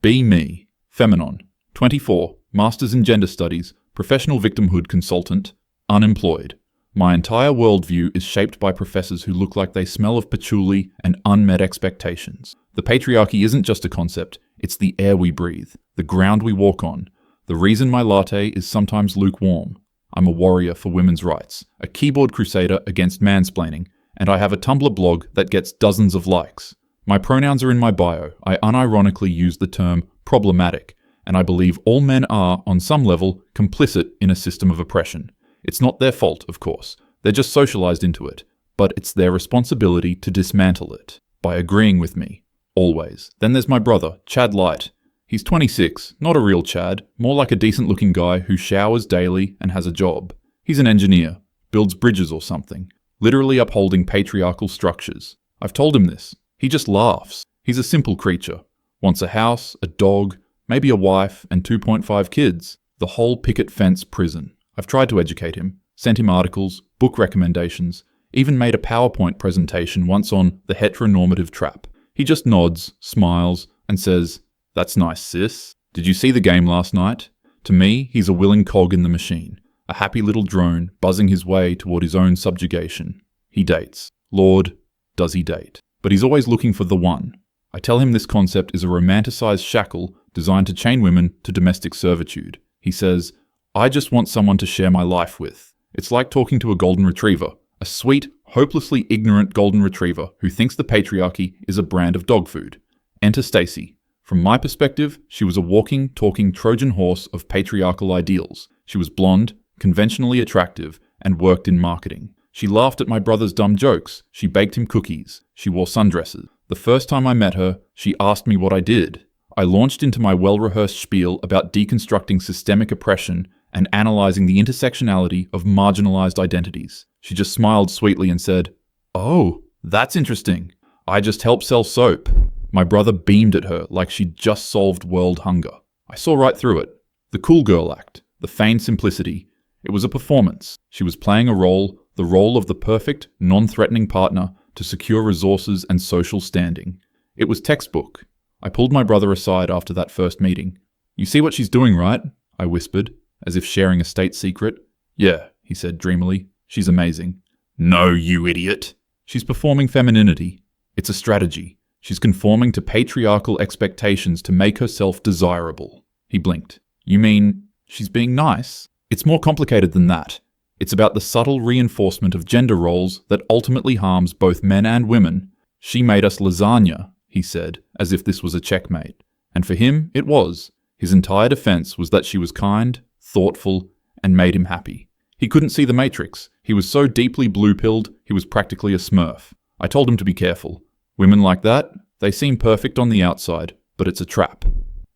Be me. Feminon. 24. Masters in Gender Studies. Professional victimhood consultant. Unemployed. My entire worldview is shaped by professors who look like they smell of patchouli and unmet expectations. The patriarchy isn't just a concept, it's the air we breathe, the ground we walk on. The reason my latte is sometimes lukewarm. I'm a warrior for women's rights, a keyboard crusader against mansplaining, and I have a Tumblr blog that gets dozens of likes. My pronouns are in my bio. I unironically use the term problematic, and I believe all men are, on some level, complicit in a system of oppression. It's not their fault, of course. They're just socialized into it. But it's their responsibility to dismantle it. By agreeing with me. Always. Then there's my brother, Chad Light. He's 26, not a real Chad, more like a decent-looking guy who showers daily and has a job. He's an engineer, builds bridges or something, literally upholding patriarchal structures. I've told him this. He just laughs. He's a simple creature. Wants a house, a dog, maybe a wife, and 2.5 kids. The whole picket fence prison. I've tried to educate him, sent him articles, book recommendations, even made a PowerPoint presentation once on the heteronormative trap. He just nods, smiles, and says, "That's nice, sis. Did you see the game last night?" To me, he's a willing cog in the machine, a happy little drone buzzing his way toward his own subjugation. He dates. Lord, does he date. But he's always looking for the one. I tell him this concept is a romanticized shackle designed to chain women to domestic servitude. He says, "I just want someone to share my life with." It's like talking to a golden retriever, a sweet, hopelessly ignorant golden retriever who thinks the patriarchy is a brand of dog food. Enter Stacy. From my perspective, she was a walking, talking Trojan horse of patriarchal ideals. She was blonde, conventionally attractive, and worked in marketing. She laughed at my brother's dumb jokes. She baked him cookies. She wore sundresses. The first time I met her, she asked me what I did. I launched into my well-rehearsed spiel about deconstructing systemic oppression and analyzing the intersectionality of marginalized identities. She just smiled sweetly and said, "Oh, that's interesting. I just help sell soap." My brother beamed at her like she'd just solved world hunger. I saw right through it. The cool girl act, the feigned simplicity. It was a performance. She was playing a role, the role of the perfect, non-threatening partner to secure resources and social standing. It was textbook. I pulled my brother aside after that first meeting. "You see what she's doing, right?" I whispered, as if sharing a state secret. "Yeah," he said dreamily. "She's amazing." "No, you idiot." "She's performing femininity. It's a strategy. She's conforming to patriarchal expectations to make herself desirable." He blinked. "You mean she's being nice?" "It's more complicated than that. It's about the subtle reinforcement of gender roles that ultimately harms both men and women. She made us lasagna," he said, as if this was a checkmate. And for him, it was. His entire defense was that she was kind, thoughtful, and made him happy. He couldn't see the matrix. He was so deeply blue-pilled, he was practically a smurf. I told him to be careful. Women like that, they seem perfect on the outside, but it's a trap.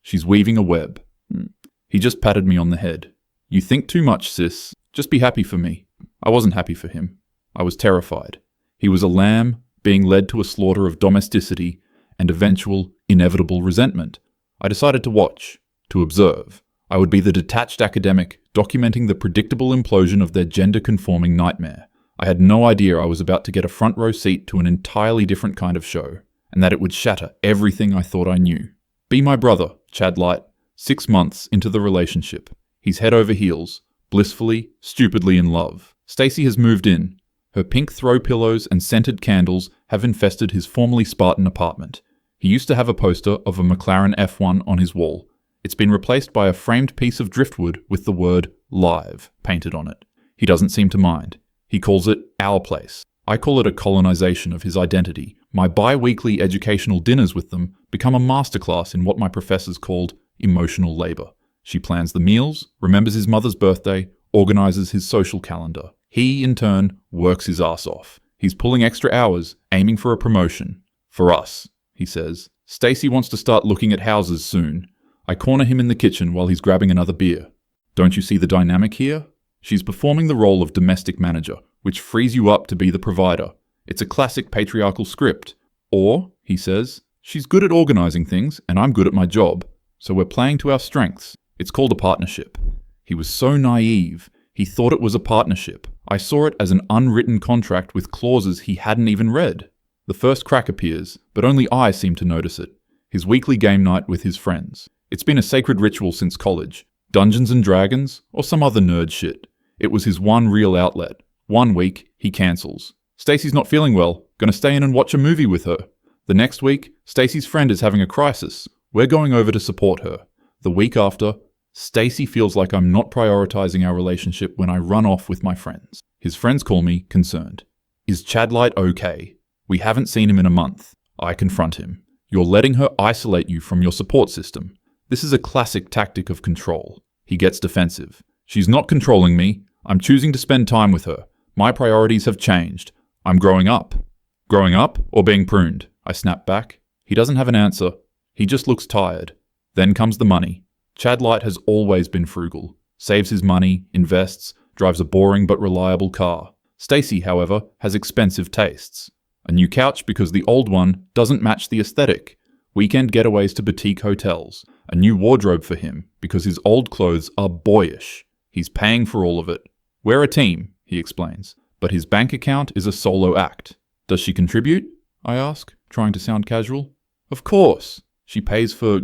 She's weaving a web. He just patted me on the head. "You think too much, sis. Just be happy for me." I wasn't happy for him. I was terrified. He was a lamb being led to a slaughter of domesticity and eventual, inevitable resentment. I decided to watch, to observe. I would be the detached academic, documenting the predictable implosion of their gender-conforming nightmare. I had no idea I was about to get a front row seat to an entirely different kind of show, and that it would shatter everything I thought I knew. Be my brother, Chad Light. 6 months into the relationship. He's head over heels, blissfully, stupidly in love. Stacy has moved in. Her pink throw pillows and scented candles have infested his formerly Spartan apartment. He used to have a poster of a McLaren F1 on his wall. It's been replaced by a framed piece of driftwood with the word "Live" painted on it. He doesn't seem to mind. He calls it our place. I call it a colonization of his identity. My bi-weekly educational dinners with them become a masterclass in what my professors called emotional labor. She plans the meals, remembers his mother's birthday, organizes his social calendar. He, in turn, works his ass off. He's pulling extra hours, aiming for a promotion. "For us," he says. "Stacy wants to start looking at houses soon." I corner him in the kitchen while he's grabbing another beer. "Don't you see the dynamic here? She's performing the role of domestic manager, which frees you up to be the provider. It's a classic patriarchal script. Or, he says, she's good at organizing things, and I'm good at my job. So we're playing to our strengths. It's called a partnership." He was so naive. He thought it was a partnership. I saw it as an unwritten contract with clauses he hadn't even read. The first crack appears, but only I seem to notice it. his weekly game night with his friends. It's been a sacred ritual since college. Dungeons and Dragons, or some other nerd shit. It was his one real outlet. 1 week, he cancels. Stacy's not feeling well, gonna stay in and watch a movie with her. The next week, Stacy's friend is having a crisis. We're going over to support her. The week after, Stacy feels like I'm not prioritizing our relationship when I run off with my friends. His friends call me, concerned. Is Chadlight okay? We haven't seen him in a month. I confront him. You're letting her isolate you from your support system. This is a classic tactic of control. He gets defensive. She's not controlling me. I'm choosing to spend time with her. My priorities have changed. I'm growing up. Growing up or being pruned? I snap back. He doesn't have an answer. He just looks tired. Then comes the money. Chadlight has always been frugal. Saves his money, invests, drives a boring but reliable car. Stacy, however, has expensive tastes. A new couch because the old one doesn't match the aesthetic. Weekend getaways to boutique hotels. A new wardrobe for him because his old clothes are boyish. He's paying for all of it. We're a team, he explains, but his bank account is a solo act. Does she contribute? I ask, trying to sound casual. Of course. She pays for,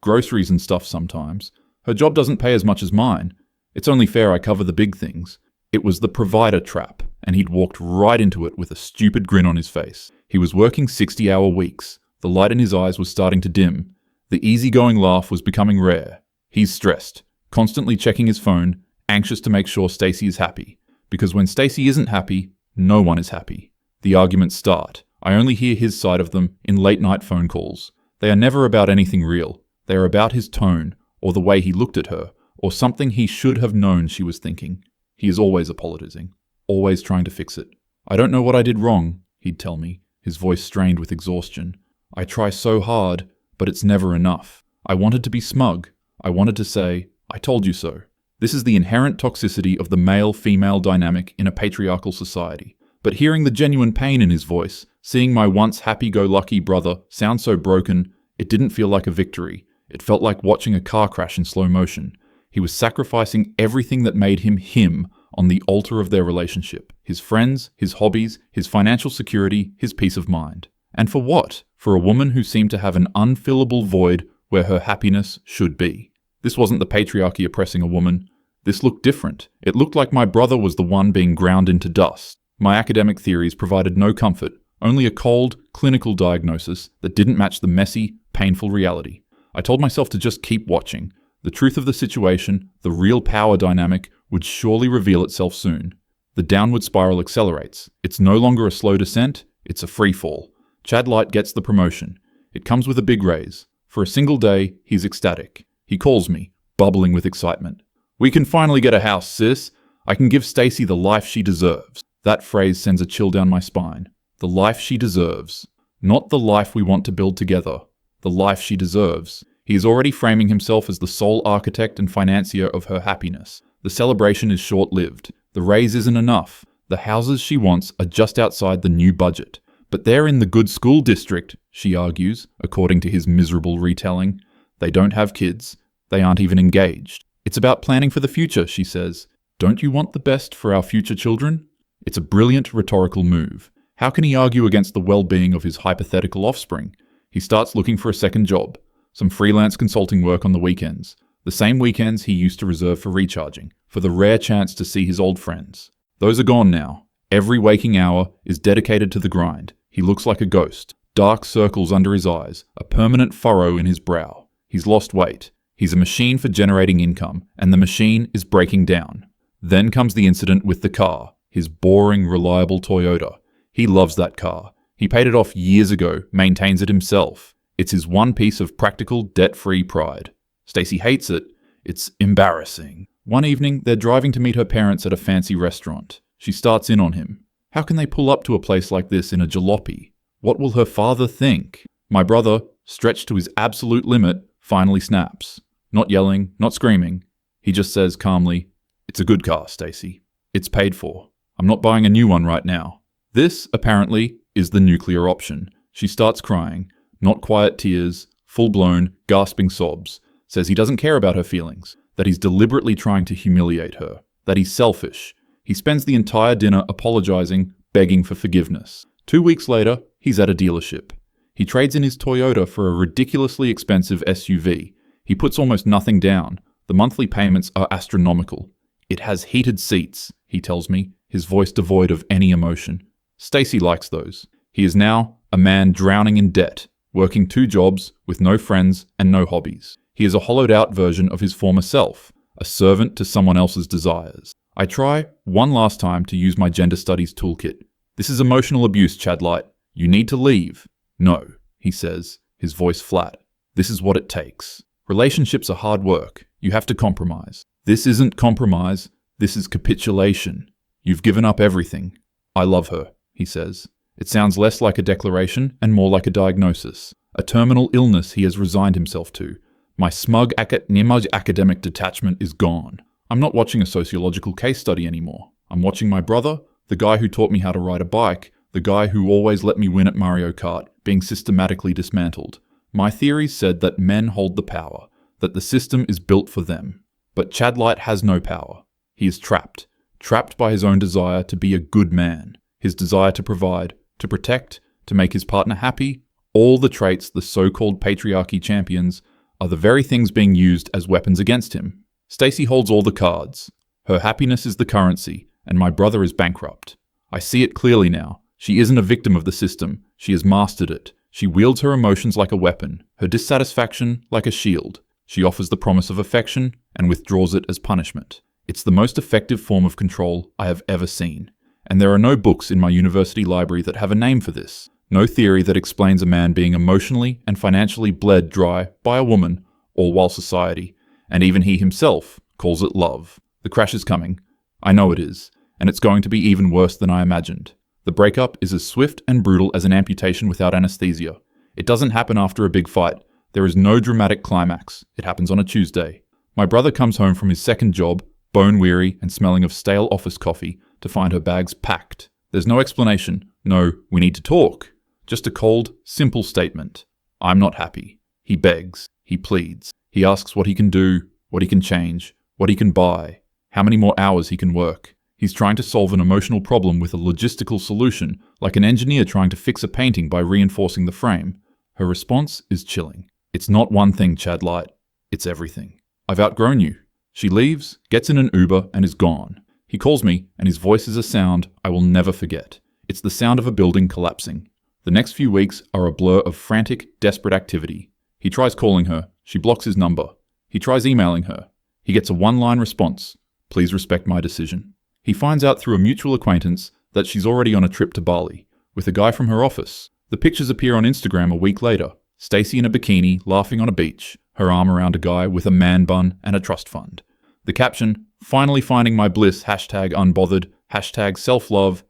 groceries and stuff sometimes. Her job doesn't pay as much as mine. It's only fair I cover the big things. It was the provider trap, and he'd walked right into it with a stupid grin on his face. He was working 60-hour weeks. The light in his eyes was starting to dim. The easygoing laugh was becoming rare. He's stressed, constantly checking his phone, anxious to make sure Stacy is happy. Because when Stacy isn't happy, no one is happy. The arguments start. I only hear his side of them in late-night phone calls. They are never about anything real. They are about his tone, or the way he looked at her, or something he should have known she was thinking. He is always apologizing, always trying to fix it. I don't know what I did wrong, he'd tell me, his voice strained with exhaustion. I try so hard, but it's never enough. I wanted to be smug. I wanted to say, I told you so. This is the inherent toxicity of the male-female dynamic in a patriarchal society. But hearing the genuine pain in his voice, seeing my once happy-go-lucky brother sound so broken, it didn't feel like a victory. It felt like watching a car crash in slow motion. He was sacrificing everything that made him him on the altar of their relationship. His friends, his hobbies, his financial security, his peace of mind. And for what? For a woman who seemed to have an unfillable void where her happiness should be. This wasn't the patriarchy oppressing a woman. This looked different. It looked like my brother was the one being ground into dust. My academic theories provided no comfort, only a cold, clinical diagnosis that didn't match the messy, painful reality. I told myself to just keep watching. The truth of the situation, the real power dynamic, would surely reveal itself soon. The downward spiral accelerates. It's no longer a slow descent, it's a free fall. Chadlight gets the promotion. It comes with a big raise. For a single day, he's ecstatic. He calls me, bubbling with excitement. We can finally get a house, sis. I can give Stacy the life she deserves. That phrase sends a chill down my spine. The life she deserves. Not the life we want to build together. The life she deserves. He is already framing himself as the sole architect and financier of her happiness. The celebration is short-lived. The raise isn't enough. The houses she wants are just outside the new budget. But they're in the good school district, she argues, according to his miserable retelling. They don't have kids. They aren't even engaged. It's about planning for the future, she says. Don't you want the best for our future children? It's a brilliant rhetorical move. How can he argue against the well-being of his hypothetical offspring? He starts looking for a second job. Some freelance consulting work on the weekends. The same weekends he used to reserve for recharging, for the rare chance to see his old friends. Those are gone now. Every waking hour is dedicated to the grind. He looks like a ghost. Dark circles under his eyes, a permanent furrow in his brow. He's lost weight. He's a machine for generating income, and the machine is breaking down. Then comes the incident with the car, his boring, reliable Toyota. He loves that car. He paid it off years ago, maintains it himself. It's his one piece of practical, debt-free pride. Stacy hates it. It's embarrassing. One evening, they're driving to meet her parents at a fancy restaurant. She starts in on him. How can they pull up to a place like this in a jalopy? What will her father think? My brother, stretched to his absolute limit, finally snaps. Not yelling, not screaming. He just says calmly, "It's a good car, Stacy. It's paid for. I'm not buying a new one right now." This, apparently, is the nuclear option. She starts crying. Not quiet tears, full-blown, gasping sobs. Says he doesn't care about her feelings. That he's deliberately trying to humiliate her. That he's selfish. He spends the entire dinner apologizing, begging for forgiveness. 2 weeks later, he's at a dealership. He trades in his Toyota for a ridiculously expensive SUV. He puts almost nothing down. The monthly payments are astronomical. It has heated seats, he tells me, his voice devoid of any emotion. Stacy likes those. He is now a man drowning in debt, working 2 jobs with no friends and no hobbies. He is a hollowed-out version of his former self, a servant to someone else's desires. I try one last time to use my gender studies toolkit. This is emotional abuse, Chadlight. You need to leave. No, he says, his voice flat. This is what it takes. Relationships are hard work. You have to compromise. This isn't compromise. This is capitulation. You've given up everything. I love her, he says. It sounds less like a declaration and more like a diagnosis. A terminal illness he has resigned himself to. My smug academic detachment is gone. I'm not watching a sociological case study anymore. I'm watching my brother, the guy who taught me how to ride a bike, the guy who always let me win at Mario Kart, being systematically dismantled. My theories said that men hold the power, that the system is built for them. But Chadlight has no power. He is trapped by his own desire to be a good man, his desire to provide, to protect, to make his partner happy. All the traits the so-called patriarchy champions are the very things being used as weapons against him. Stacy holds all the cards. Her happiness is the currency, and my brother is bankrupt. I see it clearly now. She isn't a victim of the system. She has mastered it. She wields her emotions like a weapon, her dissatisfaction like a shield. She offers the promise of affection and withdraws it as punishment. It's the most effective form of control I have ever seen. And there are no books in my university library that have a name for this. No theory that explains a man being emotionally and financially bled dry by a woman, all while society, and even he himself, calls it love. The crash is coming. I know it is. And it's going to be even worse than I imagined. The breakup is as swift and brutal as an amputation without anesthesia. It doesn't happen after a big fight. There is no dramatic climax. It happens on a Tuesday. My brother comes home from his second job, bone-weary and smelling of stale office coffee, to find her bags packed. There's no explanation. No, we need to talk. Just a cold, simple statement. I'm not happy. He begs. He pleads. He asks what he can do, what he can change, what he can buy, how many more hours he can work. He's trying to solve an emotional problem with a logistical solution, like an engineer trying to fix a painting by reinforcing the frame. Her response is chilling. It's not one thing, Chadlight. It's everything. I've outgrown you. She leaves, gets in an Uber, and is gone. He calls me, and his voice is a sound I will never forget. It's the sound of a building collapsing. The next few weeks are a blur of frantic, desperate activity. He tries calling her. She blocks his number. He tries emailing her. He gets a one-line response. Please respect my decision. He finds out through a mutual acquaintance that she's already on a trip to Bali, with a guy from her office. The pictures appear on Instagram a week later. Stacy in a bikini, laughing on a beach, her arm around a guy with a man bun and a trust fund. The caption, finally finding my bliss, #unbothered, #self-love,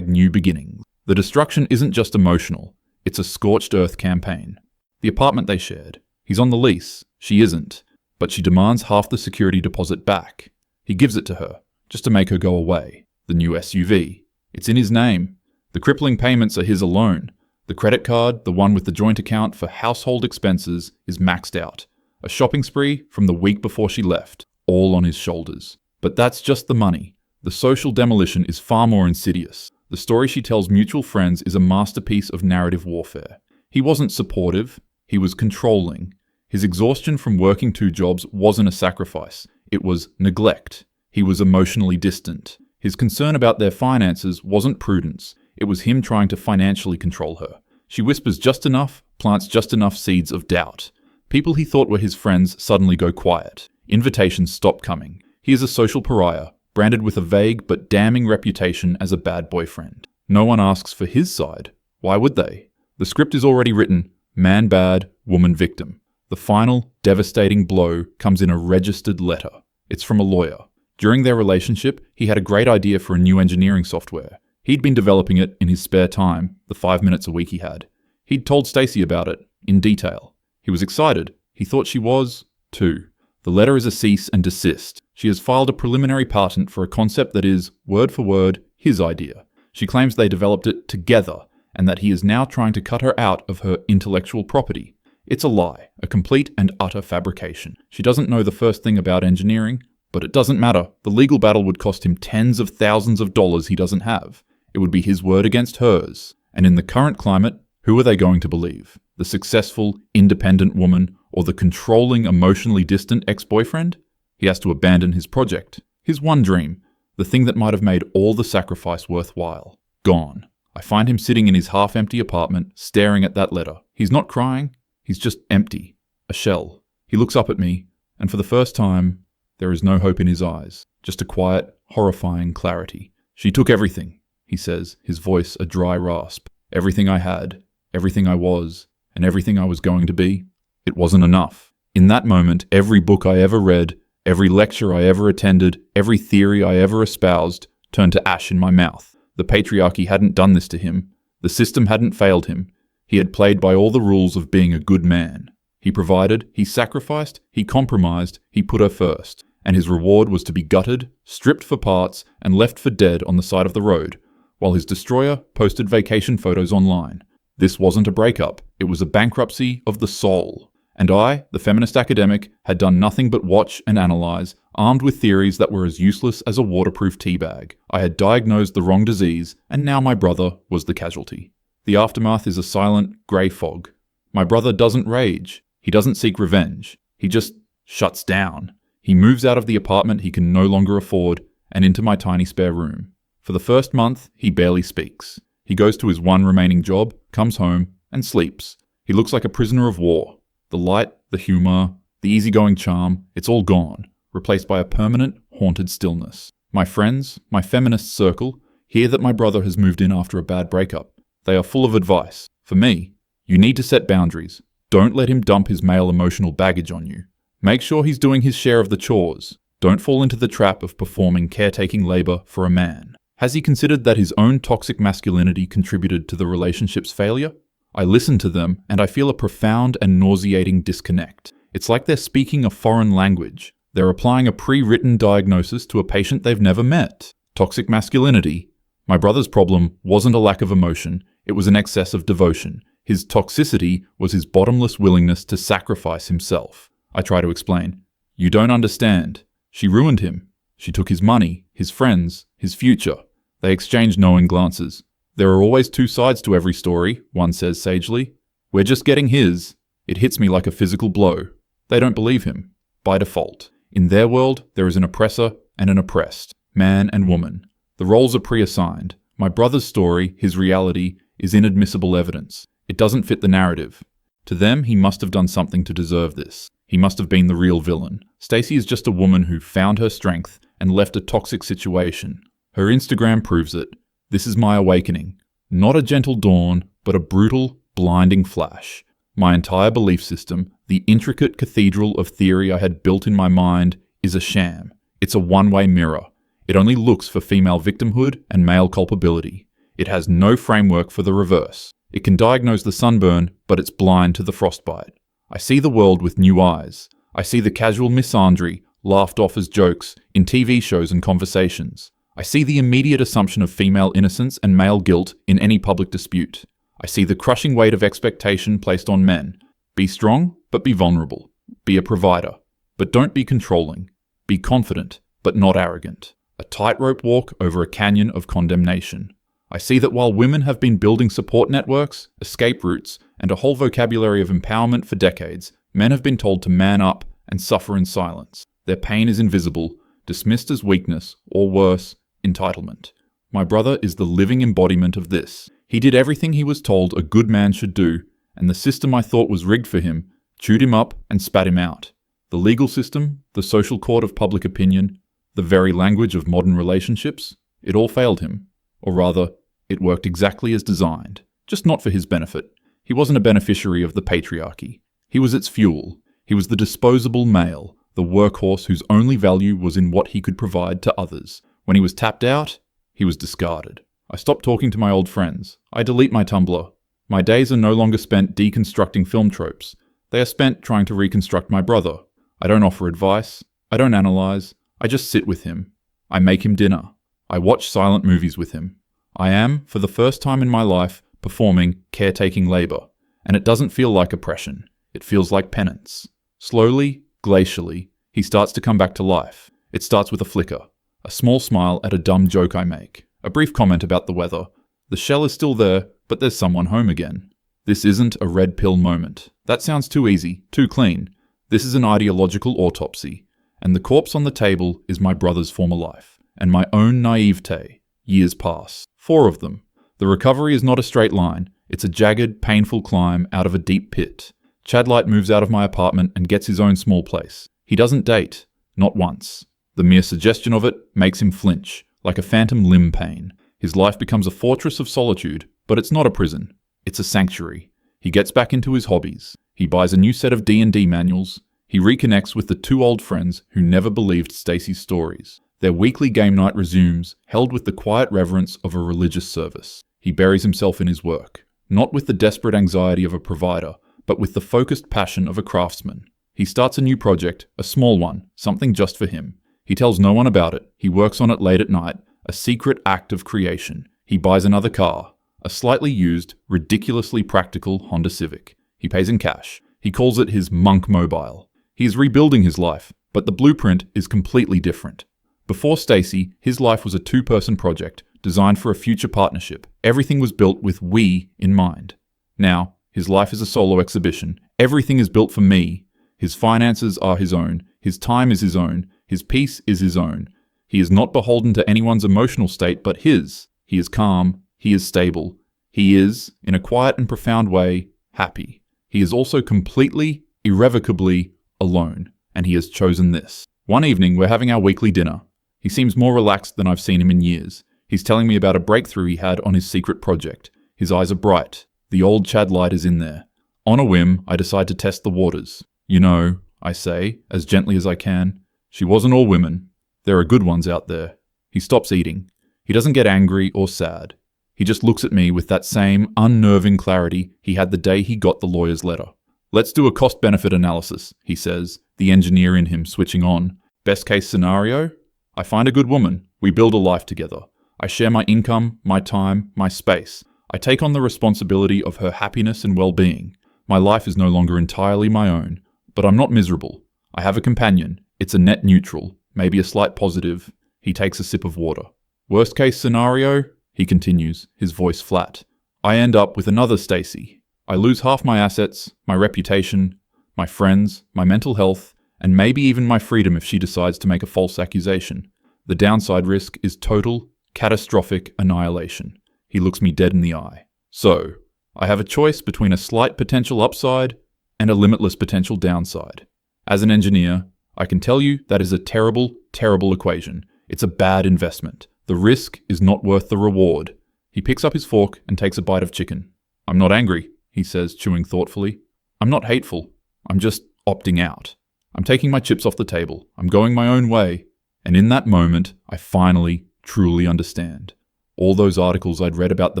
#new beginnings. The destruction isn't just emotional, it's a scorched earth campaign. The apartment they shared. He's on the lease. She isn't. But she demands half the security deposit back. He gives it to her, just to make her go away. The new SUV. It's in his name. The crippling payments are his alone. The credit card, the one with the joint account for household expenses, is maxed out. A shopping spree from the week before she left, all on his shoulders. But that's just the money. The social demolition is far more insidious. The story she tells mutual friends is a masterpiece of narrative warfare. He wasn't supportive, he was controlling. His exhaustion from working 2 jobs wasn't a sacrifice, it was neglect. He was emotionally distant. His concern about their finances wasn't prudence, it was him trying to financially control her. She whispers just enough, plants just enough seeds of doubt. People he thought were his friends suddenly go quiet. Invitations stop coming. He is a social pariah, branded with a vague but damning reputation as a bad boyfriend. No one asks for his side. Why would they? The script is already written, man bad, woman victim. The final, devastating blow comes in a registered letter. It's from a lawyer. During their relationship, he had a great idea for a new engineering software. He'd been developing it in his spare time, the 5 minutes a week he had. He'd told Stacy about it, in detail. He was excited. He thought she was, too. The letter is a cease and desist. She has filed a preliminary patent for a concept that is, word for word, his idea. She claims they developed it together, and that he is now trying to cut her out of her intellectual property. It's a lie, a complete and utter fabrication. She doesn't know the first thing about engineering, but it doesn't matter. The legal battle would cost him tens of thousands of dollars he doesn't have. It would be his word against hers. And in the current climate, Who are they going to believe? The successful, independent woman or the controlling, emotionally distant ex-boyfriend? He has to abandon his project, his one dream, the thing that might have made all the sacrifice worthwhile. Gone. I find him sitting in his half-empty apartment, staring at that letter. He's not crying, he's just empty. A shell. He looks up at me, and for the first time, there is no hope in his eyes, just a quiet, horrifying clarity. She took everything, he says, his voice a dry rasp. Everything I had, everything I was, and everything I was going to be. It wasn't enough. In that moment, every book I ever read, every lecture I ever attended, every theory I ever espoused, turned to ash in my mouth. The patriarchy hadn't done this to him. The system hadn't failed him. He had played by all the rules of being a good man. He provided, he sacrificed, he compromised, he put her first. And his reward was to be gutted, stripped for parts, and left for dead on the side of the road, while his destroyer posted vacation photos online. This wasn't a breakup, it was a bankruptcy of the soul. And I, the feminist academic, had done nothing but watch and analyze, armed with theories that were as useless as a waterproof teabag. I had diagnosed the wrong disease, and now my brother was the casualty. The aftermath is a silent, grey fog. My brother doesn't rage. He doesn't seek revenge. He just shuts down. He moves out of the apartment he can no longer afford and into my tiny spare room. For the first month, he barely speaks. He goes to his one remaining job, comes home, and sleeps. He looks like a prisoner of war. The light, the humour, the easygoing charm, it's all gone, replaced by a permanent, haunted stillness. My friends, my feminist circle, hear that my brother has moved in after a bad breakup. They are full of advice. For me, you need to set boundaries. Don't let him dump his male emotional baggage on you. Make sure he's doing his share of the chores. Don't fall into the trap of performing caretaking labour for a man. Has he considered that his own toxic masculinity contributed to the relationship's failure? I listen to them and I feel a profound and nauseating disconnect. It's like they're speaking a foreign language. They're applying a pre-written diagnosis to a patient they've never met. Toxic masculinity. My brother's problem wasn't a lack of emotion, it was an excess of devotion. His toxicity was his bottomless willingness to sacrifice himself. I try to explain. You don't understand. She ruined him. She took his money, his friends, his future. They exchanged knowing glances. There are always two sides to every story, one says sagely. We're just getting his. It hits me like a physical blow. They don't believe him. By default. In their world, there is an oppressor and an oppressed, man and woman. The roles are pre-assigned. My brother's story, his reality, is inadmissible evidence. It doesn't fit the narrative. To them, he must have done something to deserve this. He must have been the real villain. Stacy is just a woman who found her strength and left a toxic situation. Her Instagram proves it. This is my awakening. Not a gentle dawn, but a brutal, blinding flash. My entire belief system, the intricate cathedral of theory I had built in my mind, is a sham. It's a one-way mirror. It only looks for female victimhood and male culpability. It has no framework for the reverse. It can diagnose the sunburn, but it's blind to the frostbite. I see the world with new eyes. I see the casual misandry, laughed off as jokes, in TV shows and conversations. I see the immediate assumption of female innocence and male guilt in any public dispute. I see the crushing weight of expectation placed on men. Be strong, but be vulnerable. Be a provider, but don't be controlling. Be confident, but not arrogant. A tightrope walk over a canyon of condemnation. I see that while women have been building support networks, escape routes, and a whole vocabulary of empowerment for decades, men have been told to man up and suffer in silence. Their pain is invisible, dismissed as weakness, or worse, entitlement. My brother is the living embodiment of this. He did everything he was told a good man should do, and the system I thought was rigged for him chewed him up and spat him out. The legal system, the social court of public opinion, the very language of modern relationships, it all failed him. Or rather, it worked exactly as designed, just not for his benefit. He wasn't a beneficiary of the patriarchy. He was its fuel. He was the disposable male, the workhorse whose only value was in what he could provide to others. When he was tapped out, he was discarded. I stopped talking to my old friends. I delete my Tumblr. My days are no longer spent deconstructing film tropes. They are spent trying to reconstruct my brother. I don't offer advice. I don't analyze. I just sit with him. I make him dinner. I watch silent movies with him. I am, for the first time in my life, performing caretaking labor. And it doesn't feel like oppression. It feels like penance. Slowly, glacially, he starts to come back to life. It starts with a flicker. A small smile at a dumb joke I make. A brief comment about the weather. The shell is still there, but there's someone home again. This isn't a red pill moment. That sounds too easy, too clean. This is an ideological autopsy. And the corpse on the table is my brother's former life. And my own naivete. Years pass. 4 of them. The recovery is not a straight line. It's a jagged, painful climb out of a deep pit. Chadlight moves out of my apartment and gets his own small place. He doesn't date. Not once. The mere suggestion of it makes him flinch, like a phantom limb pain. His life becomes a fortress of solitude, but it's not a prison. It's a sanctuary. He gets back into his hobbies. He buys a new set of D&D manuals. He reconnects with the 2 old friends who never believed Stacy's stories. Their weekly game night resumes, held with the quiet reverence of a religious service. He buries himself in his work, not with the desperate anxiety of a provider, but with the focused passion of a craftsman. He starts a new project, a small one, something just for him. He tells no one about it. He works on it late at night, a secret act of creation. He buys another car, a slightly used, ridiculously practical Honda Civic. He pays in cash. He calls it his Monk Mobile. He is rebuilding his life, but the blueprint is completely different. Before Stacy, his life was a 2-person project, designed for a future partnership. Everything was built with we in mind. Now, his life is a solo exhibition. Everything is built for me. His finances are his own. His time is his own. His peace is his own. He is not beholden to anyone's emotional state but his. He is calm. He is stable. He is, in a quiet and profound way, happy. He is also completely, irrevocably alone, and he has chosen this. One evening, we're having our weekly dinner. He seems more relaxed than I've seen him in years. He's telling me about a breakthrough he had on his secret project. His eyes are bright. The old Chadlight is in there. On a whim, I decide to test the waters. You know, I say, as gently as I can, she wasn't all women. There are good ones out there. He stops eating. He doesn't get angry or sad. He just looks at me with that same unnerving clarity he had the day he got the lawyer's letter. Let's do a cost-benefit analysis, he says, the engineer in him switching on. Best case scenario? I find a good woman. We build a life together. I share my income, my time, my space. I take on the responsibility of her happiness and well-being. My life is no longer entirely my own, but I'm not miserable. I have a companion. It's a net neutral, maybe a slight positive. He takes a sip of water. Worst case scenario? He continues, his voice flat. I end up with another Stacy. I lose half my assets, my reputation, my friends, my mental health, and maybe even my freedom if she decides to make a false accusation. The downside risk is total, catastrophic annihilation. He looks me dead in the eye. So, I have a choice between a slight potential upside and a limitless potential downside. As an engineer, I can tell you that is a terrible, terrible equation. It's a bad investment. The risk is not worth the reward. He picks up his fork and takes a bite of chicken. I'm not angry, he says, chewing thoughtfully. I'm not hateful. I'm just opting out. I'm taking my chips off the table. I'm going my own way. And in that moment, I finally, truly understand. All those articles I'd read about the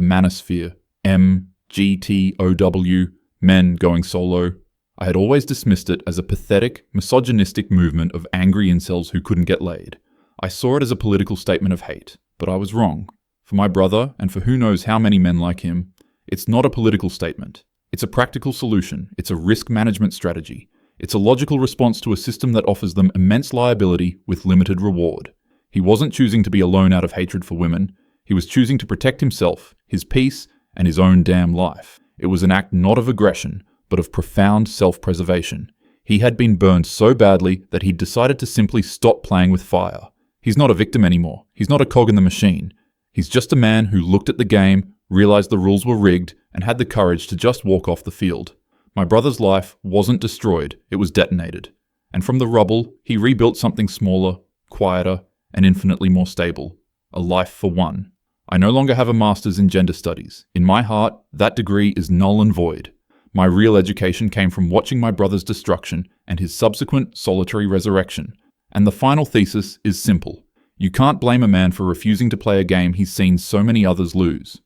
manosphere, MGTOW, men going solo, I had always dismissed it as a pathetic, misogynistic movement of angry incels who couldn't get laid. I saw it as a political statement of hate, but I was wrong. For my brother, and for who knows how many men like him, it's not a political statement. It's a practical solution. It's a risk management strategy. It's a logical response to a system that offers them immense liability with limited reward. He wasn't choosing to be alone out of hatred for women. He was choosing to protect himself, his peace, and his own damn life. It was an act not of aggression, but of profound self-preservation. He had been burned so badly that he'd decided to simply stop playing with fire. He's not a victim anymore. He's not a cog in the machine. He's just a man who looked at the game, realized the rules were rigged, and had the courage to just walk off the field. My brother's life wasn't destroyed, it was detonated. And from the rubble, he rebuilt something smaller, quieter, and infinitely more stable. A life for one. I no longer have a master's in gender studies. In my heart, that degree is null and void. My real education came from watching my brother's destruction and his subsequent solitary resurrection. And the final thesis is simple. You can't blame a man for refusing to play a game he's seen so many others lose.